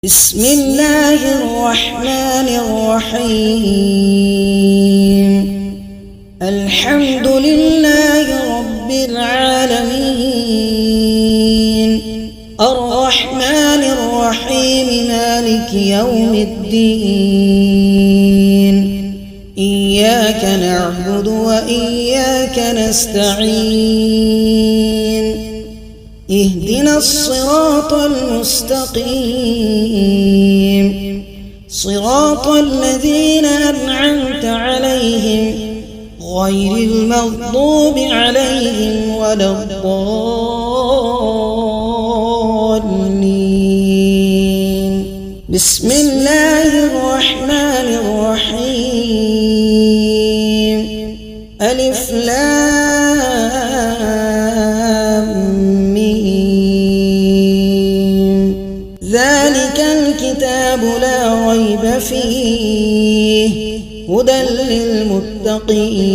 بسم الله الرحمن الرحيم. الحمد لله رب العالمين، الرحمن الرحيم، مالك يوم الدين. إياك نعبد وإياك نستعين. اهدنا الصراط المستقيم، صراط الذين أنعمت عليهم غير المغضوب عليهم ولا الضالين. بسم الله الرحمن الرحيم. ألف لام ميم. ذلك الكتاب لا ريب فيه هدى للمتقين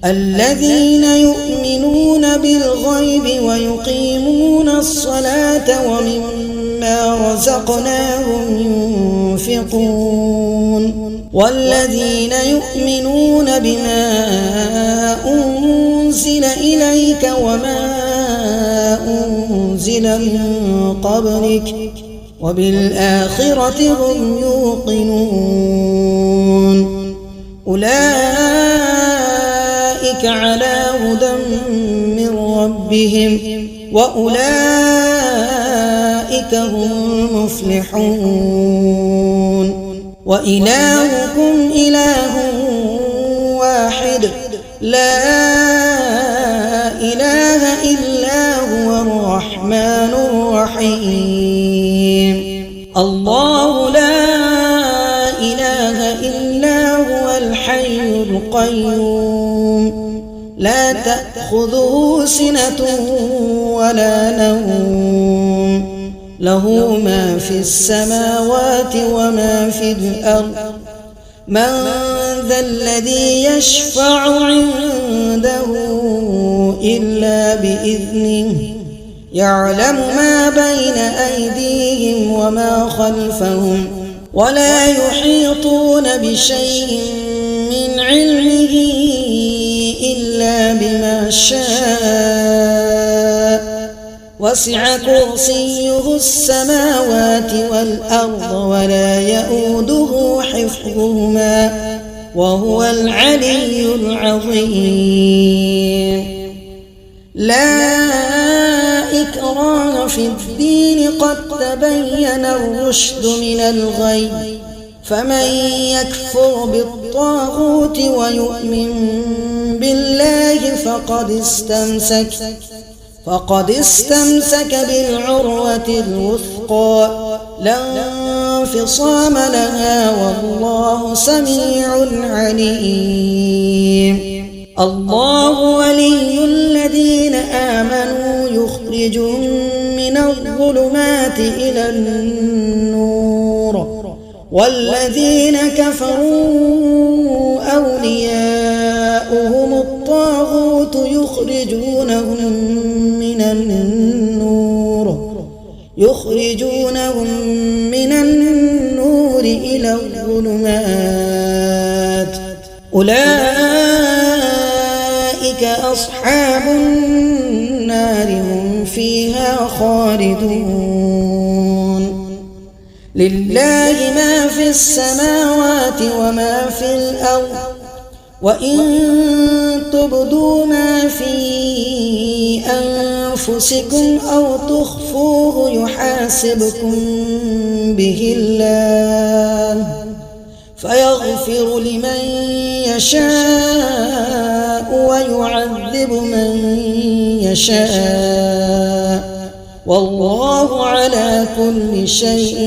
الذين يؤمنون بالغيب ويقيمون الصلاة ومما رزقناهم ينفقون والذين يؤمنون بما أنزل إليك وما أنزل من قبلك وبالآخرة هم يوقنون. أولئك على هدى من ربهم وأولئك هم المفلحون. وإلهكم إله واحد لا إله إلا هو الرحمن الرحيم. الله لا إله إلا هو الحي القيوم لا تأخذه سنة ولا نوم له ما في السماوات وما في الأرض. من ذا الذي يشفع عنده إلا بإذنه يعلم ما بين أيديهم وما خلفهم ولا يحيطون بشيء من علمه إلا بما شاء. وسع كرسيه السماوات والأرض ولا يؤوده حفظهما وهو العلي العظيم. لا إكراه في الدين قد تبين الرشد من الغي فمن يكفر بالطاغوت ويؤمن بالله فقد استمسك بالعروة الوثقى لا انفصام لها والله سميع عليم. الله ولي الذين آمنوا يخرجهم من الظلمات إلى النور والذين كفروا أولياؤهم الطاغوت يخرجونهم من النور إلى الظلمات. أولئك أصحاب النار هم فيها خالدون. لله ما في السماوات وما في الأرض وإن تبدوا ما في أنفسكم أو تخفوه يحاسبكم به الله فيغفر لمن يشاء ويعذب من يشاء والله على كل شيء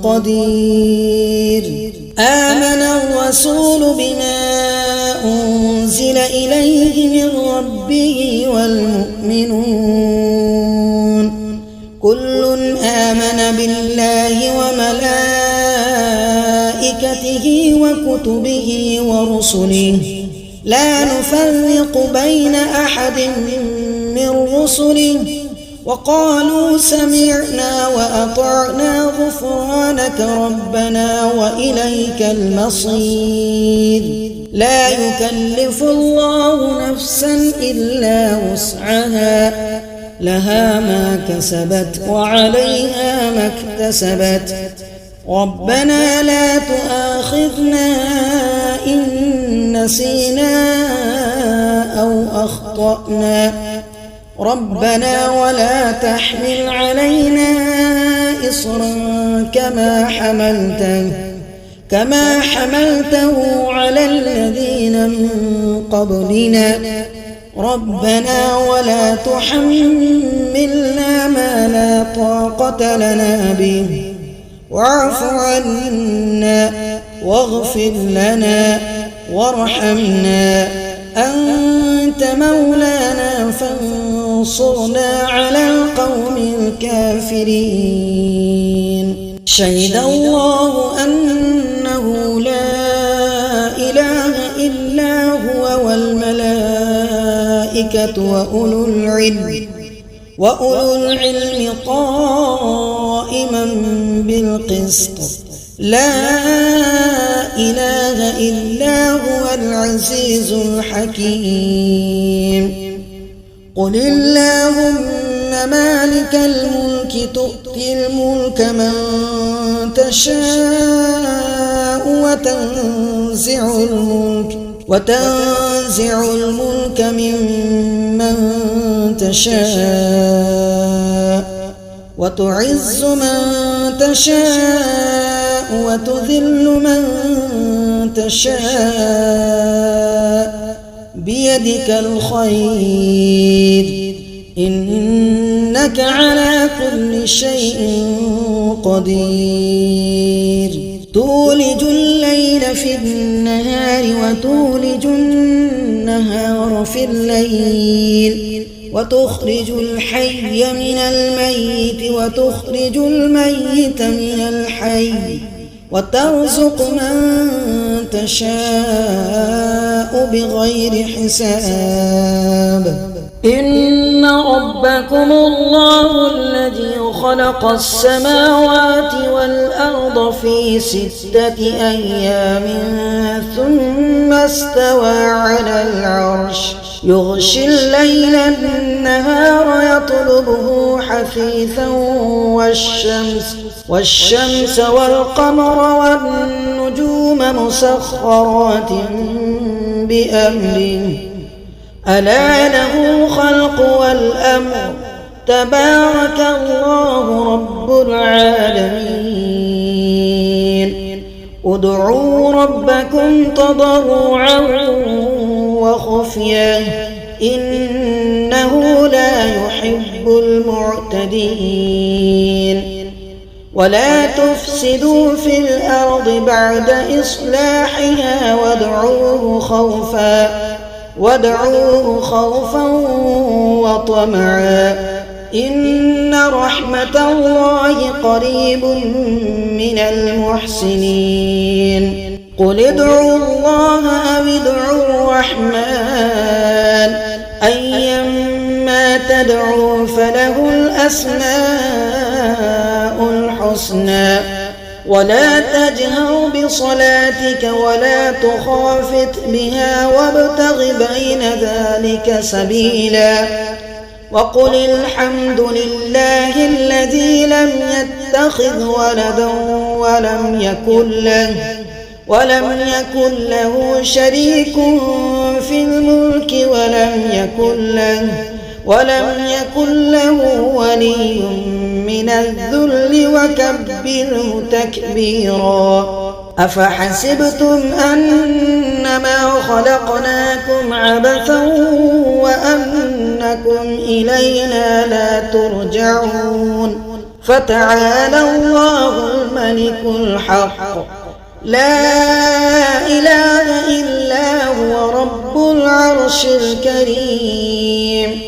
قدير. آمن الرسول بما أنزل إليه من ربه والمؤمنون كل آمن بالله وملائكته وكتبه ورسله لا نفرق بين أحد من رسله وقالوا سمعنا وأطعنا غفرانك ربنا وإليك المصير لا يكلف الله نفسا إلا وسعها لها ما كسبت وعليها ما اكتسبت ربنا لا تؤاخذنا إن نسينا أو أخطأنا ربنا ولا تحمل علينا إصرا كما حملته على الذين من قبلنا ربنا ولا تحملنا ما لا طاقة لنا به واعف عنا واغفر لنا وارحمنا أنت مولانا فانصرنا على القوم الكافرين شهد الله أنه لا إله إلا هو والملائكة وأولو العلم قائما بالقسط لا إله إلا هو العزيز الحكيم قل اللهم مالك الملك تؤتي الملك من تشاء وتنزع الملك ممن تشاء وتعز من تشاء وتذل من تشاء بيدك الخير إنك على كل شيء قدير تولج الليل في النهار وتولج النهار في الليل وتخرج الحي من الميت وتخرج الميت من الحي وترزق من تشاء بغير حساب إن ربكم الله الذي خلق السماوات والأرض في 6 أيام ثم استوى على العرش يغشي الليل النهار يطلبه حثيثا والشمس والقمر والنجوم مسخرات بأمره ألا له الخلق والأمر تبارك الله رب العالمين ادعوا ربكم تضرعا وخفيا إنه لا يحب المعتدين ولا تفسدوا في الأرض بعد إصلاحها وادعوه خوفا وطمعا إن رحمة الله قريب من المحسنين قل ادعوا الله أو ادعوا الرحمن أيما تدعوا فله الأسماء الحسنى ولا تجهر بصلاتك ولا تخافت بها وابتغ بين ذلك سبيلا وقل الحمد لله الذي لم يتخذ ولدا ولم يكن له شريك في الملك ولم يكن له ولي من الذل وكبره تكبيرا أفحسبتم أنما خلقناكم عبثا وأنكم إلينا لا ترجعون فتعالى الله الملك الحق لا إله إلا هو رب العرش الكريم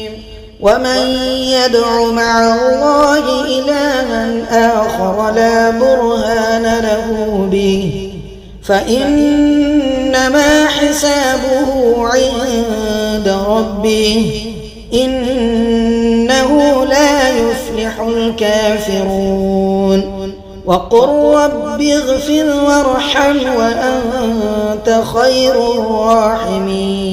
ومن يدع مع الله إلها آخر لا برهان له به فإنما حسابه عند ربه إنه لا الكافرون وقل رب اغفر وارحم وأنت خير الراحمين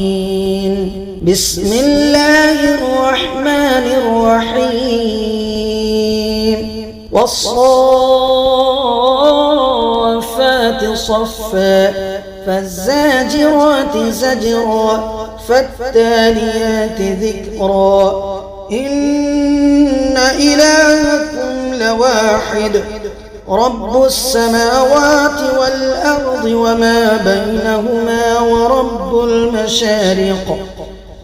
بسم الله الرحمن الرحيم والصافات صفا فالزاجرات زجرا فالتاليات ذكرا إن إلهكم لواحد رب السماوات والأرض وما بينهما ورب المشارق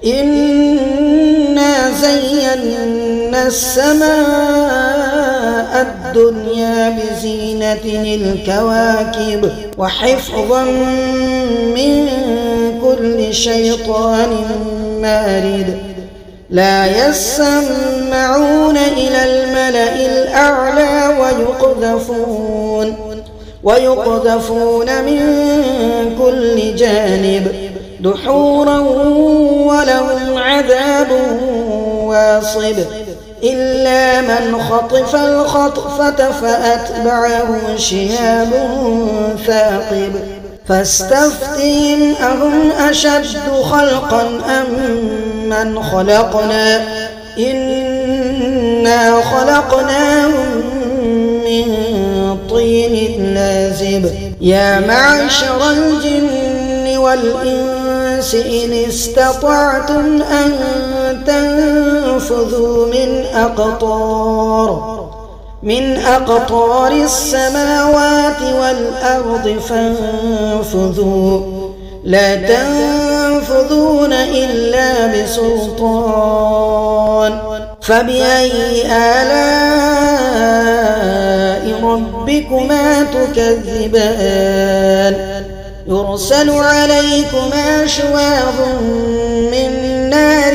إنا زينا السماء الدنيا بزينة الكواكب وحفظا من كل شيطان مارد لا يسمعون إلى الملأ الأعلى ويقذفون من كل جانب دحورا ولهم عذاب واصب إلا من خطف الخطفة فأتبعه شهاب ثاقب فاستفتهم أهم أشد خلقا أم من خلقنا إنا خلقناهم من طين لازب يا معشر الجن والإنس إن استطعتم أن تنفذوا من أقطار السماوات والأرض فانفذوا لا تنفذون إلا بسلطان فبأي آلاء ربكما تكذبان يرسل عليكما شواظ من نار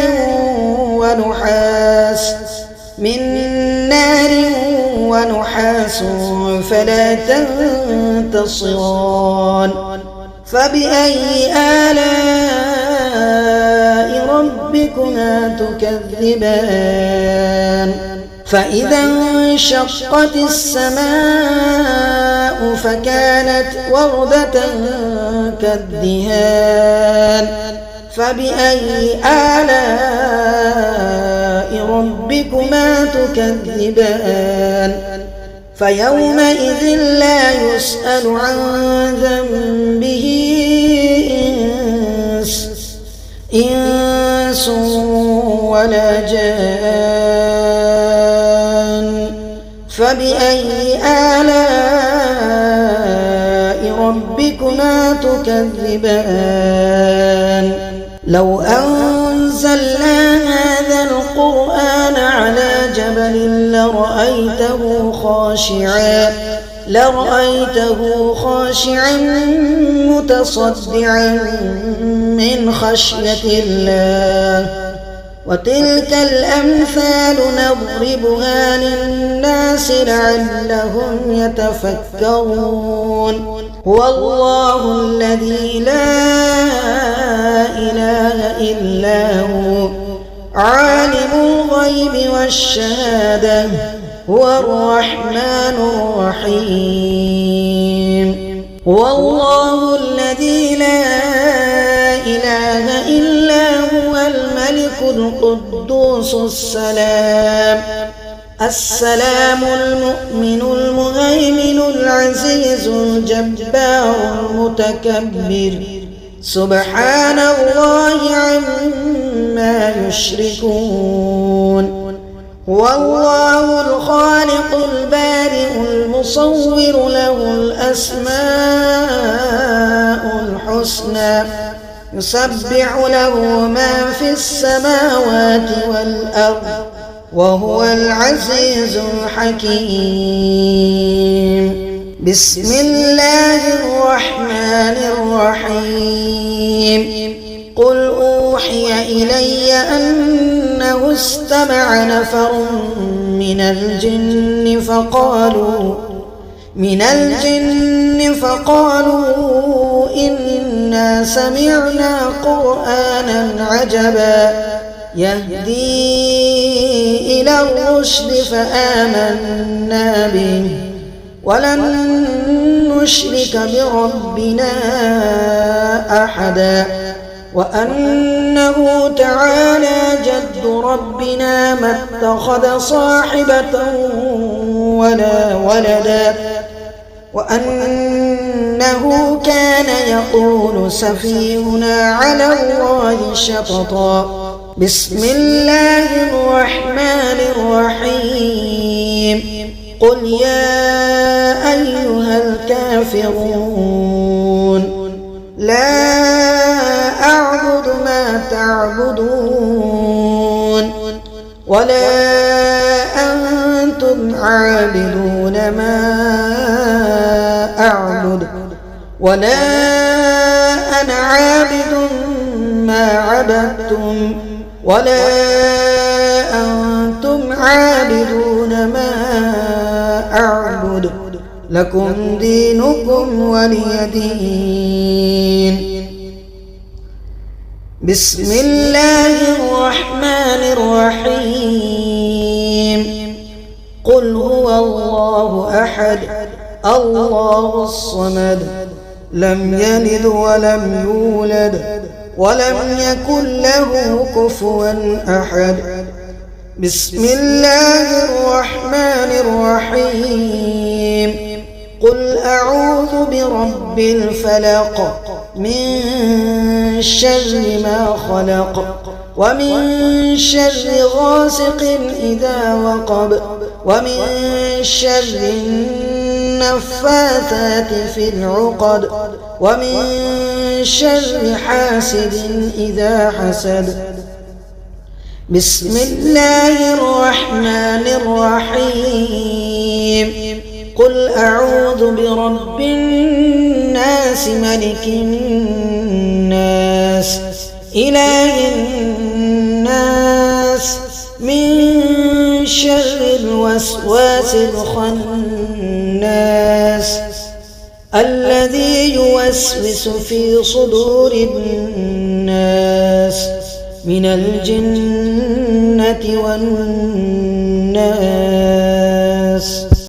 ونحاس فلا تنتصران فبأي آلاء ربكما تكذبان فإذا انشقت السماء فكانت وردة كالدهان فبأي آلاء ربكما تكذبان فيومئذ لا يسأل عن ذنبه إنس ولا جان فبأي آلاء ربكما تكذبان لو أنزلنا هذا القرآن على جبل لرأيته خاشعا متصدعا من خشية الله وتلك الأمثال نضربها للناس لعلهم يتفكرون هو الله الذي لا إله إلا هو عالم الغيب والشهادة هو الرحمن الرحيم هو الله الذي لا إله إلا هو الملك القدوس السلام المؤمن المهيمن العزيز الجبار المتكبر سبحان الله عما يشركون هو الله الخالق البارئ المصور له الأسماء الحسنى يسبح له ما في السماوات والأرض وهو العزيز الحكيم بسم الله الرحمن الرحيم قل أوحي إلي أنه استمع نفر من الجن فقالوا إنا سمعنا قرآنا عجبا يهدي إلى الرشد فآمنا به ولن نشرك بربنا أحدا وأنه تعالى جد ربنا ما اتخذ صاحبة ولا ولدا وأنه كان يقول سفيهنا على الله شططا بسم الله الرحمن الرحيم قل يا أيها الكافرون لا أعبد ما تعبدون ولا أنتم عابدون ما أعبد ولا أنا عابد ما عبدتم ولا أنتم عابدون ما أعبد لكم دينكم ولي دين بسم الله الرحمن الرحيم قل هو الله أحد الله الصمد لم يلد ولم يولد ولم يكن له كفوا أحد بسم الله الرحمن الرحيم قل أعوذ برب الفلق من شر ما خلق ومن شر غاسق إذا وقب ومن شر النفاثات في العقد ومن شر حاسد إذا حسد بسم الله الرحمن الرحيم قل أعوذ برب الناس ملك الناس إله الناس من شر الوسواس الخناس الذي يوسوس في صدور الناس من الجنة والناس